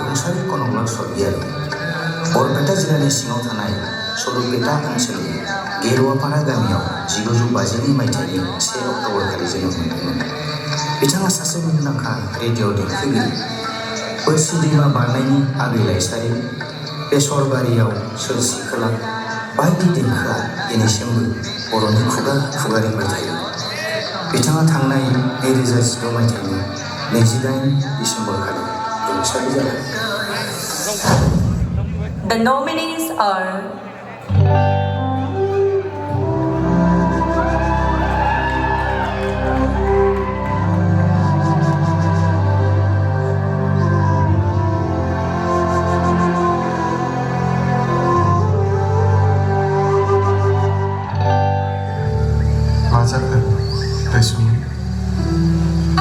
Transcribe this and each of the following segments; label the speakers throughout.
Speaker 1: रुंसारि कनकल स्वर्गीयारि बरपेटा जिल्लानि सिङाव थानाय सरुपेटा ओनसोलनि गेरुवापारा गामियाव 1952 मायथाइनि 1 अक्ट'बर खालि जोनोम मोनदोंमोन। बिथाङा सासे मुंदांखा रेडिअ' देंखोगिरि। बोरसि दैमा बारनायनि आगैलायसारि बेसरबारियाव सोरसि खोला बायदि देंखोआ दिनैसिमबो बर'नि खुगा खुगा रिंबाय थायो। बिथाङा थांनाय 2016 मायथाइनि 28 डिसेम्बर खालि रुंसारि जादों।
Speaker 2: The nominees are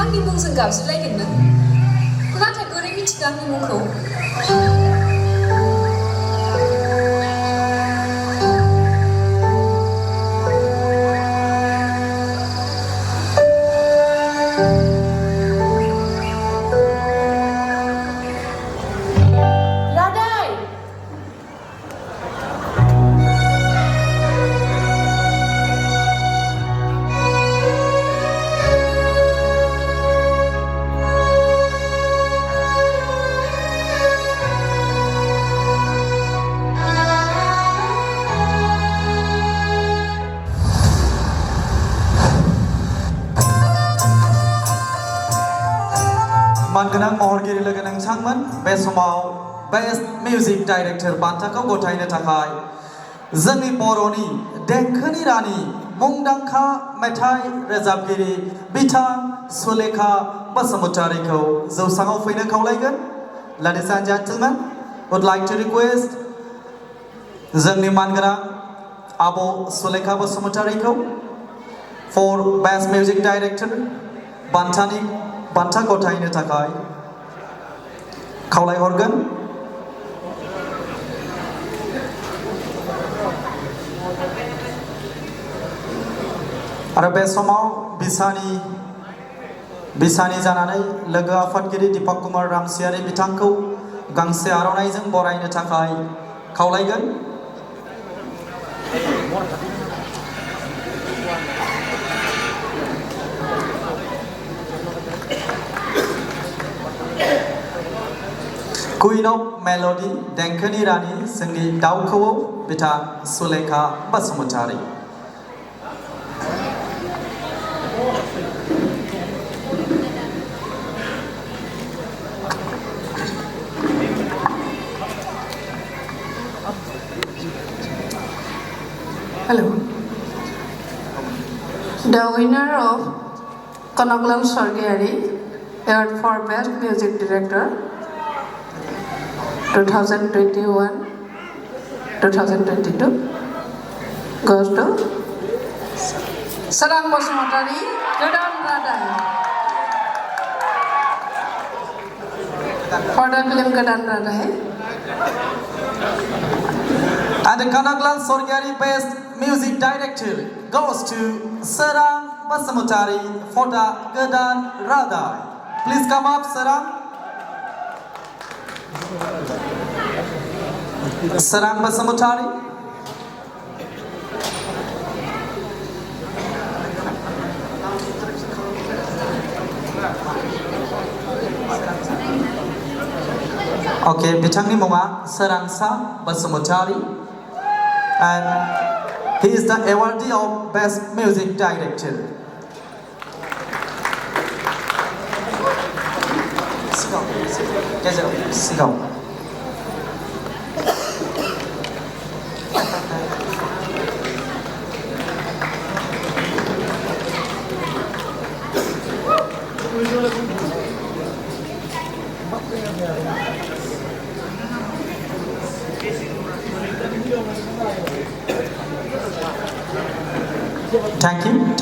Speaker 3: आंनि मुंजों गाबज्रिलायदोंमोन नाथाय बोरै मिथिखो आंनि मुंखौ?
Speaker 4: मानगोनां महरगिरि लोगो नोंथांमोन, बे समाव बेस्ट मिउजिक डाइरेक्टर बान्थाखौ गथायनो थाखाय जोंनि बर'नि देंखोनि रानि मुंदांखा मेथाइ रोजाबगिरि बिथां सुलेखा बसुमतारीखौ जौसाङाव फैनो खावलायगोन। Ladies and gentlemen, would like to request जोंनि मानगोनां आब' Sulekha बसुमतारीखौ for best music director बान्था गथायनो थाखाय खावलायहरगोन। आरो बे समाव बिसानि जानानै लोगो आफादगिरि दीपक कुमार रामसियारि बिथांखौ गांसे आर'नाइजों बरायनो थाखाय खावलायगोन। Queen of Melody देंखोनि रानि जोंनि दाउ खौवौ बिथां Sulekha Basumatary.
Speaker 5: Hello. The winner of Kanakulam Sargiari Award for Best Music Director 2021-2022 goes to Sarang Basumatari, Gadan Radai. For the film Gadan Radai.
Speaker 4: And the Kanakulam Sargiari Best Music Director goes to Sarang Basumatari for the Gadan Radai. Please come up, Sarang. Sarang Basumatari. Okay, bitangni munga Sarangsa Basumatari, and he is the awardee of Best Music Director. Sit down.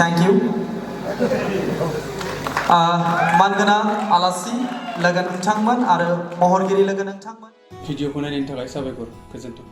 Speaker 4: Thank you. मानगोनां आलासि लोगो नोंथांमोन आरो महरगिरि लोगो नोंथांमोन।
Speaker 6: भिडिअखौ नायनायनि थाखाय साबायखर, गोजोन्थों।